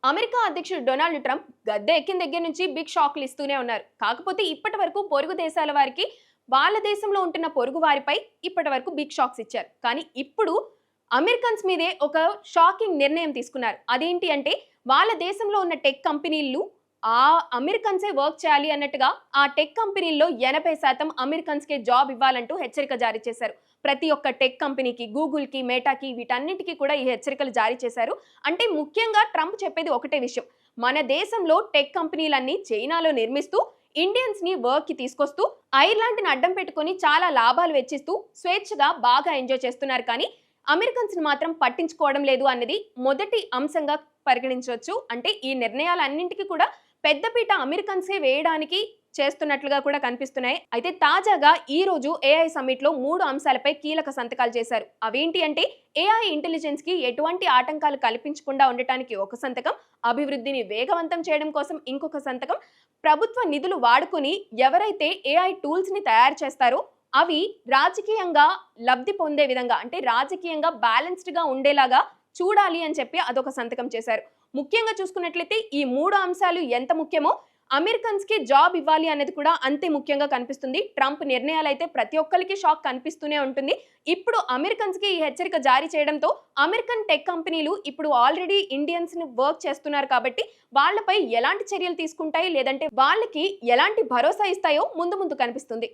America అధ్యక్షుడు Donald Trump గద్దె ఎక్కిన దగ్గర నుంచి బిగ్ షాక్లు ఇస్తూనే ఉన్నారు. కాకపోతే ఇప్పటి వరకు పొరుగు దేశాల వారికి వాళ్ళ దేశంలో ఉంటున్న పొరుగు వారిపై ఇప్పటి వరకు బిగ్ షాక్స్ ఇచ్చారు. కానీ ఇప్పుడు అమెరికన్స్ మీదే ఒక షాకింగ్ నిర్ణయం తీసుకున్నారు. అదేంటి అంటే వాళ్ళ దేశంలో ఉన్న టెక్ కంపెనీలు ఆ అమెరికన్సే వర్క్ చేయాలి అన్నట్టుగా ఆ టెక్ కంపెనీల్లో 80% అమెరికన్స్కే జాబ్ ఇవ్వాలంటూ హెచ్చరిక జారీ చేశారు. ప్రతి ఒక్క టెక్ కంపెనీకి, గూగుల్కి, మేటాకి వీటన్నిటికీ కూడా ఈ హెచ్చరికలు జారీ చేశారు. అంటే ముఖ్యంగా ట్రంప్ చెప్పేది ఒకటే విషయం, మన దేశంలో టెక్ కంపెనీలన్నీ చైనాలో నిర్మిస్తూ ఇండియన్స్ ని వర్క్ కి తీసుకొస్తూ ఐర్లాండ్ ని అడ్డం పెట్టుకొని చాలా లాభాలు వెచ్చిస్తూ స్వేచ్ఛగా బాగా ఎంజాయ్ చేస్తున్నారు. కానీ అమెరికన్స్ ని మాత్రం పట్టించుకోవడం లేదు అన్నది మొదటి అంశంగా పరిగణించవచ్చు. అంటే ఈ నిర్ణయాలన్నింటికీ కూడా పెద్దపీట అమెరికన్సే వేయడానికి చేస్తున్నట్లుగా కూడా కనిపిస్తున్నాయి. అయితే తాజాగా ఈ రోజు ఏఐ సమ్మిట్ లో 3 అంశాలపై కీలక సంతకాలు చేశారు. అవేంటి అంటే ఏఐ ఇంటెలిజెన్స్ కి ఎటువంటి ఆటంకాలు కల్పించకుండా ఉండటానికి ఒక సంతకం, అభివృద్ధిని వేగవంతం చేయడం కోసం ఇంకొక సంతకం, ప్రభుత్వ నిధులు వాడుకొని ఎవరైతే ఏఐ టూల్స్ ని తయారు చేస్తారో అవి రాజకీయంగా లబ్ధి పొందే విధంగా, అంటే రాజకీయంగా బ్యాలెన్స్డ్ గా ఉండేలాగా చూడాలి అని చెప్పి అదొక సంతకం చేశారు. ముఖ్యంగా చూసుకున్నట్లయితే ఈ 3 అంశాలు ఎంత ముఖ్యమో అమెరికన్స్ కి జాబ్ ఇవ్వాలి అనేది కూడా అంతే ముఖ్యంగా కనిపిస్తుంది. ట్రంప్ నిర్ణయాలు అయితే ప్రతి ఒక్కరికి షాక్ కనిపిస్తూనే ఉంటుంది. ఇప్పుడు అమెరికన్స్ కి ఈ హెచ్చరిక జారీ చేయడంతో అమెరికన్ టెక్ కంపెనీలు ఇప్పుడు ఆల్రెడీ ఇండియన్స్ ని వర్క్ చేస్తున్నారు కాబట్టి వాళ్ళపై ఎలాంటి చర్యలు తీసుకుంటాయి, లేదంటే వాళ్ళకి ఎలాంటి భరోసా ఇస్తాయో ముందు ముందు కనిపిస్తుంది.